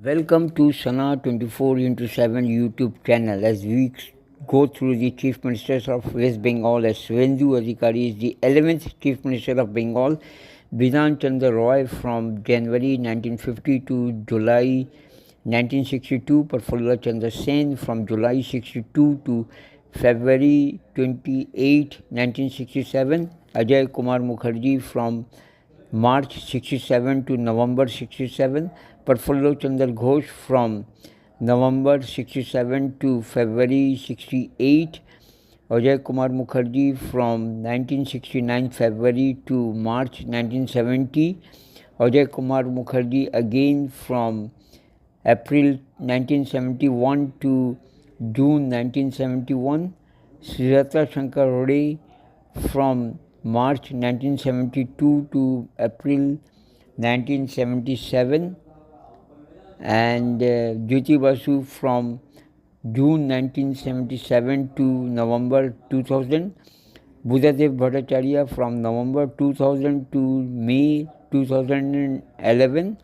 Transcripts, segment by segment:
Welcome to Sana 24 into 7 YouTube channel as we go through the Chief Ministers of West Bengal as Suvendu Adhikari is the 11th Chief Minister of Bengal, Bidhan Chandra Roy from January 1950 to July 1962, Prafulla Chandra Sen from July 62 to February 28, 1967, Ajay Kumar Mukherjee from March 67 to November 67, Prafulla Chandra Ghosh from November 67 to February 68, Ajay Kumar Mukherjee from 1969 February to March 1970, Ajay Kumar Mukherjee again from April 1971 to June 1971, Sujata Shankar Rode from March 1972 to April 1977, and Jyoti Basu from June 1977 to November 2000, Buddhadev Bhattacharya from November 2000 to May 2011,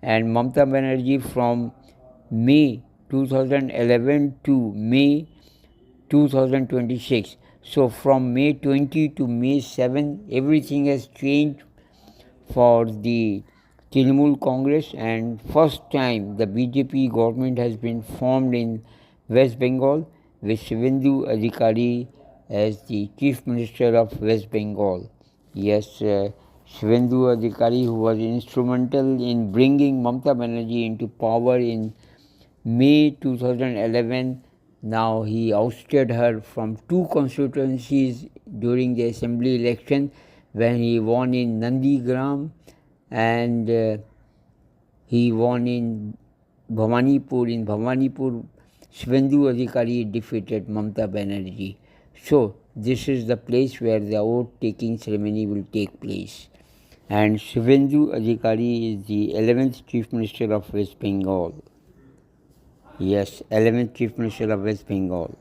and Mamata Banerjee from May 2011 to May 2026. So from May 20 to May 7, everything has changed for the Trinamool Congress, and first time the BJP government has been formed in West Bengal with Suvendu Adhikari as the Chief Minister of West Bengal. Yes, Suvendu Adhikari, who was instrumental in bringing Mamata Banerjee into power in May 2011, now he ousted her from two constituencies during the assembly election when he won in Nandigram and he won in Bhawanipur. In Bhawanipur, Suvendu Adhikari defeated Mamata Banerjee. So, this is the place where the vote taking ceremony will take place. And Suvendu Adhikari is the 11th Chief Minister of West Bengal. Yes, 11th Chief Minister of West Bengal.